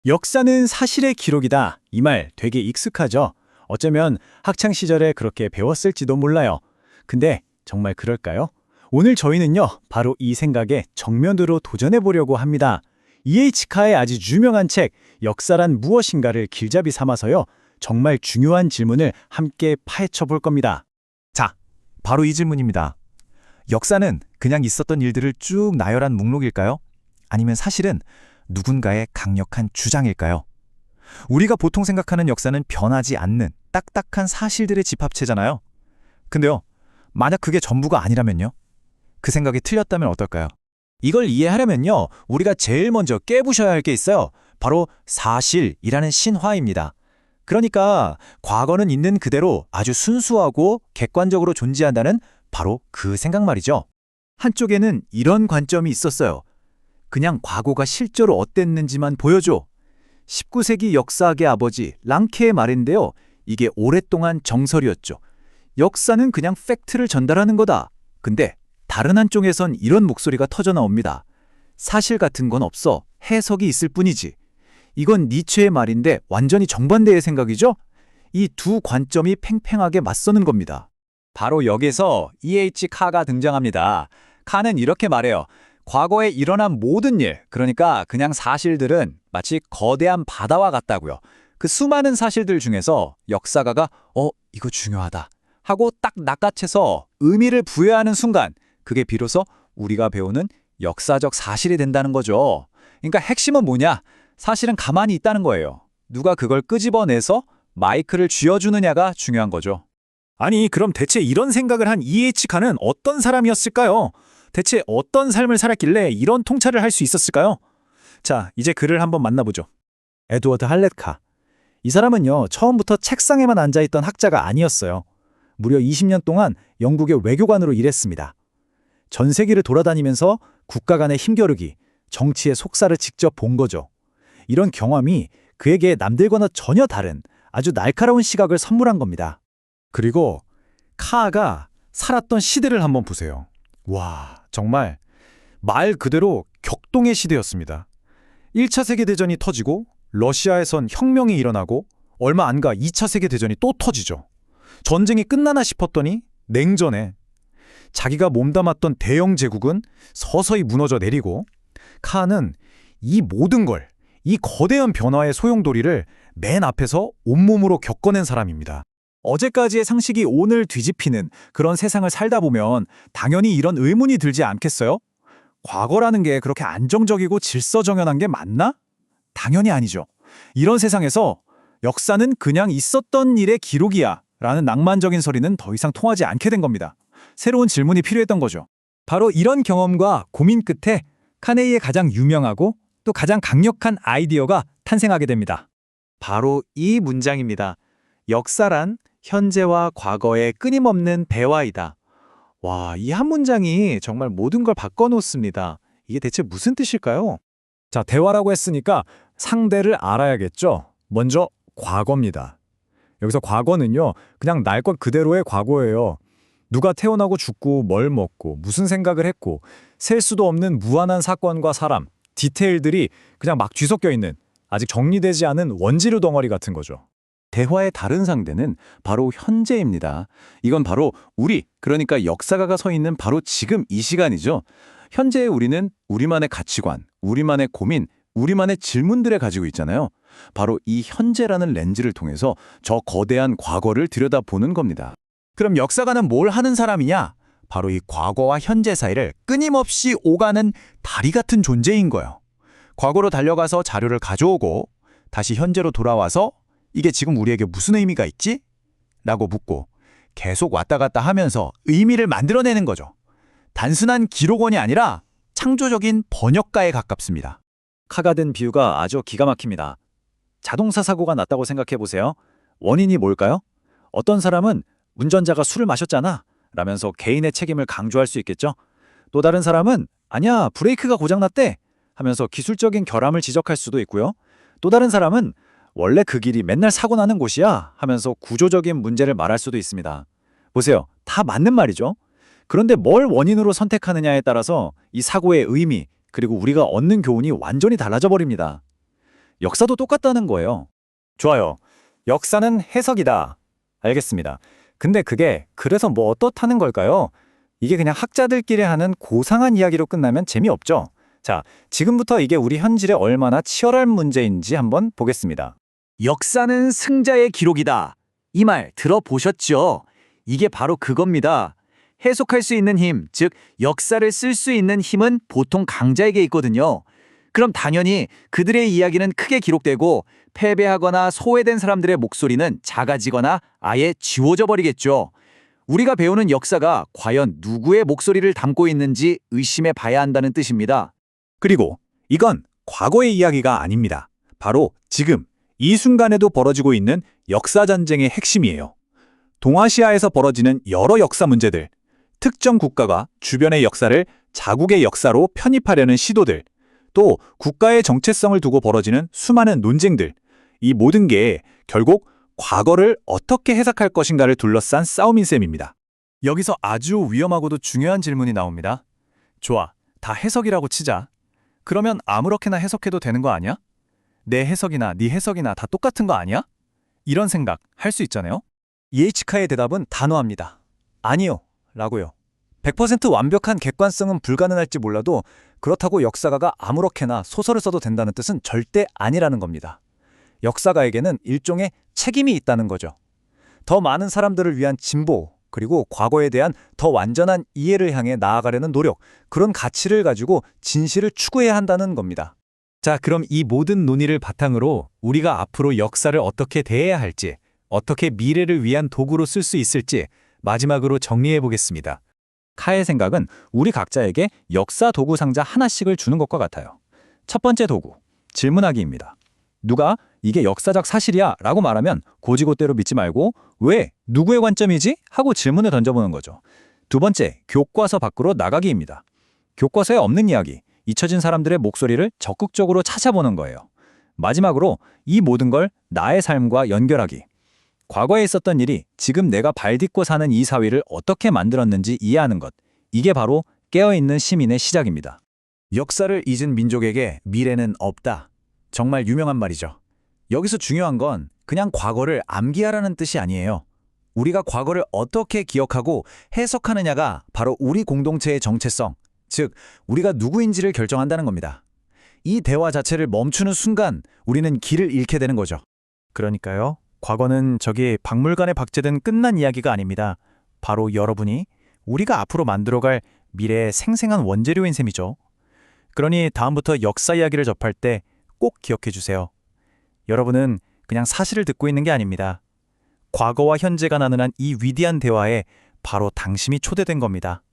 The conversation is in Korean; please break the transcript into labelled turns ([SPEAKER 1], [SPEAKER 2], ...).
[SPEAKER 1] 역사는 사실의 기록이다. 이 말 되게 익숙하죠? 어쩌면 학창 시절에 그렇게 배웠을지도 몰라요. 근데 정말 그럴까요? 오늘 저희는요, 바로 이 생각에 정면으로 도전해 보려고 합니다. E.H. 카의 아주 유명한 책, 역사란 무엇인가를 길잡이 삼아서요, 정말 중요한 질문을 함께 파헤쳐 볼 겁니다.
[SPEAKER 2] 자, 바로 이 질문입니다. 역사는 그냥 있었던 일들을 쭉 나열한目錄일까요? 아니면 사실은 누군가의 강력한 주장일까요? 우리가 보통 생각하는 역사는 변하지 않는 딱딱한 사실들의 집합체잖아요. 근데요, 만약 그게 전부가 아니라면요? 그 생각이 틀렸다면 어떨까요?
[SPEAKER 1] 이걸 이해하려면요, 우리가 제일 먼저 깨부셔야 할 게 있어요. 바로 사실이라는 신화입니다. 그러니까 과거는 있는 그대로 아주 순수하고 객관적으로 존재한다는 바로 그 생각 말이죠. 한쪽에는 이런 관점이 있었어요. 그냥 과거가 실제로 어땠는지만 보여줘. 19세기 역사학의 아버지 랑케의 말인데요. 이게 오랫동안 정설이었죠. 역사는 그냥 팩트를 전달하는 거다. 근데 다른 한쪽에선 이런 목소리가 터져나옵니다. 사실 같은 건 없어. 해석이 있을 뿐이지. 이건 니체의 말인데 완전히 정반대의 생각이죠? 이 두 관점이 팽팽하게 맞서는 겁니다. 바로 여기서 E.H. 카가 등장합니다. 카는 이렇게 말해요. 과거에 일어난 모든 일, 그러니까 그냥 사실들은 마치 거대한 바다와 같다고요. 그 수많은 사실들 중에서 역사가가 이거 중요하다 하고 딱 낚아채서 의미를 부여하는 순간, 그게 비로소 우리가 배우는 역사적 사실이 된다는 거죠. 그러니까 핵심은 뭐냐? 사실은 가만히 있다는 거예요. 누가 그걸 끄집어내서 마이크를 쥐어주느냐가 중요한 거죠.
[SPEAKER 3] 아니, 그럼 대체 이런 생각을 한 E.H. 카는 어떤 사람이었을까요? 대체 어떤 삶을 살았길래 이런 통찰을 할 수 있었을까요? 자, 이제 그를 한번 만나보죠.
[SPEAKER 1] 에드워드 할렛 카. 이 사람은요, 처음부터 책상에만 앉아있던 학자가 아니었어요. 무려 20년 동안 영국의 외교관으로 일했습니다. 전 세계를 돌아다니면서 국가 간의 힘겨루기, 정치의 속살을 직접 본 거죠. 이런 경험이 그에게 남들과는 전혀 다른 아주 날카로운 시각을 선물한 겁니다.
[SPEAKER 3] 그리고 카가 살았던 시대를 한번 보세요. 와, 정말 말 그대로 격동의 시대였습니다. 1차 세계대전이 터지고 러시아에선 혁명이 일어나고 얼마 안 가 2차 세계대전이 또 터지죠. 전쟁이 끝나나 싶었더니 냉전에 자기가 몸담았던 대영 제국은 서서히 무너져 내리고, 카는 이 모든 걸, 이 거대한 변화의 소용돌이를 맨 앞에서 온몸으로 겪어낸 사람입니다.
[SPEAKER 1] 어제까지의 상식이 오늘 뒤집히는 그런 세상을 살다 보면 당연히 이런 의문이 들지 않겠어요? 과거라는 게 그렇게 안정적이고 질서정연한 게 맞나? 당연히 아니죠. 이런 세상에서 역사는 그냥 있었던 일의 기록이야 라는 낭만적인 소리는 더 이상 통하지 않게 된 겁니다. 새로운 질문이 필요했던 거죠. 바로 이런 경험과 고민 끝에 카네이의 가장 유명하고 또 가장 강력한 아이디어가 탄생하게 됩니다. 바로 이 문장입니다. 역사란 현재와 과거의 끊임없는 대화이다. 와, 이 한 문장이 정말 모든 걸 바꿔놓습니다. 이게 대체 무슨 뜻일까요?
[SPEAKER 3] 자, 대화라고 했으니까 상대를 알아야겠죠. 먼저 과거입니다. 여기서 과거는요, 그냥 날 것 그대로의 과거예요. 누가 태어나고 죽고 뭘 먹고 무슨 생각을 했고 셀 수도 없는 무한한 사건과 사람, 디테일들이 그냥 막 뒤섞여 있는 아직 정리되지 않은 원지류 덩어리 같은 거죠.
[SPEAKER 4] 대화의 다른 상대는 바로 현재입니다. 이건 바로 우리, 그러니까 역사가가 서 있는 바로 지금 이 시간이죠. 현재의 우리는 우리만의 가치관, 우리만의 고민, 우리만의 질문들을 가지고 있잖아요. 바로 이 현재라는 렌즈를 통해서 저 거대한 과거를 들여다보는 겁니다.
[SPEAKER 1] 그럼 역사가는 뭘 하는 사람이냐? 바로 이 과거와 현재 사이를 끊임없이 오가는 다리 같은 존재인 거예요. 과거로 달려가서 자료를 가져오고 다시 현재로 돌아와서 이게 지금 우리에게 무슨 의미가 있지? 라고 묻고 계속 왔다 갔다 하면서 의미를 만들어내는 거죠. 단순한 기록원이 아니라 창조적인 번역가에 가깝습니다. 카가 든 비유가 아주 기가 막힙니다. 자동차 사고가 났다고 생각해 보세요. 원인이 뭘까요? 어떤 사람은 운전자가 술을 마셨잖아 라면서 개인의 책임을 강조할 수 있겠죠. 또 다른 사람은 아니야, 브레이크가 고장났대 하면서 기술적인 결함을 지적할 수도 있고요. 또 다른 사람은 원래 그 길이 맨날 사고 나는 곳이야 하면서 구조적인 문제를 말할 수도 있습니다. 보세요. 다 맞는 말이죠. 그런데 뭘 원인으로 선택하느냐에 따라서 이 사고의 의미, 그리고 우리가 얻는 교훈이 완전히 달라져 버립니다.
[SPEAKER 2] 역사도 똑같다는 거예요. 좋아요. 역사는 해석이다. 알겠습니다. 근데 그게 그래서 뭐 어떻다는 걸까요? 이게 그냥 학자들끼리 하는 고상한 이야기로 끝나면 재미없죠. 자, 지금부터 이게 우리 현실에 얼마나 치열한 문제인지 한번 보겠습니다.
[SPEAKER 5] 역사는 승자의 기록이다. 이 말 들어보셨죠? 이게 바로 그겁니다. 해석할 수 있는 힘, 즉 역사를 쓸 수 있는 힘은 보통 강자에게 있거든요. 그럼 당연히 그들의 이야기는 크게 기록되고 패배하거나 소외된 사람들의 목소리는 작아지거나 아예 지워져 버리겠죠. 우리가 배우는 역사가 과연 누구의 목소리를 담고 있는지 의심해 봐야 한다는 뜻입니다.
[SPEAKER 2] 그리고 이건 과거의 이야기가 아닙니다. 바로 지금 이 순간에도 벌어지고 있는 역사 전쟁의 핵심이에요. 동아시아에서 벌어지는 여러 역사 문제들, 특정 국가가 주변의 역사를 자국의 역사로 편입하려는 시도들, 또 국가의 정체성을 두고 벌어지는 수많은 논쟁들, 이 모든 게 결국 과거를 어떻게 해석할 것인가를 둘러싼 싸움인 셈입니다. 여기서 아주 위험하고도 중요한 질문이 나옵니다. 좋아, 다 해석이라고 치자. 그러면 아무렇게나 해석해도 되는 거 아니야? 내 해석이나 네 해석이나 다 똑같은 거 아니야? 이런 생각 할 수 있잖아요? 예이치카의 대답은 단호합니다. 아니요, 라고요. 100% 완벽한 객관성은 불가능할지 몰라도 그렇다고 역사가가 아무렇게나 소설을 써도 된다는 뜻은 절대 아니라는 겁니다. 역사가에게는 일종의 책임이 있다는 거죠. 더 많은 사람들을 위한 진보, 그리고 과거에 대한 더 완전한 이해를 향해 나아가려는 노력, 그런 가치를 가지고 진실을 추구해야 한다는 겁니다. 자, 그럼 이 모든 논의를 바탕으로 우리가 앞으로 역사를 어떻게 대해야 할지, 어떻게 미래를 위한 도구로 쓸 수 있을지 마지막으로 정리해 보겠습니다. 카의 생각은 우리 각자에게 역사 도구 상자 하나씩을 주는 것과 같아요. 첫 번째 도구, 질문하기입니다. 누가 이게 역사적 사실이야 라고 말하면 고지고대로 믿지 말고 왜? 누구의 관점이지? 하고 질문을 던져보는 거죠. 두 번째, 교과서 밖으로 나가기입니다. 교과서에 없는 이야기, 잊혀진 사람들의 목소리를 적극적으로 찾아보는 거예요. 마지막으로 이 모든 걸 나의 삶과 연결하기. 과거에 있었던 일이 지금 내가 발딛고 사는 이 사회를 어떻게 만들었는지 이해하는 것. 이게 바로 깨어있는 시민의 시작입니다. 역사를 잊은 민족에게 미래는 없다. 정말 유명한 말이죠. 여기서 중요한 건 그냥 과거를 암기하라는 뜻이 아니에요. 우리가 과거를 어떻게 기억하고 해석하느냐가 바로 우리 공동체의 정체성, 즉 우리가 누구인지를 결정한다는 겁니다. 이 대화 자체를 멈추는 순간 우리는 길을 잃게 되는 거죠. 그러니까요. 과거는 저기 박물관에 박제된 끝난 이야기가 아닙니다. 바로 여러분이 우리가 앞으로 만들어갈 미래의 생생한 원재료인 셈이죠. 그러니 다음부터 역사 이야기를 접할 때 꼭 기억해 주세요. 여러분은 그냥 사실을 듣고 있는 게 아닙니다. 과거와 현재가 나누는 이 위대한 대화에 바로 당신이 초대된 겁니다.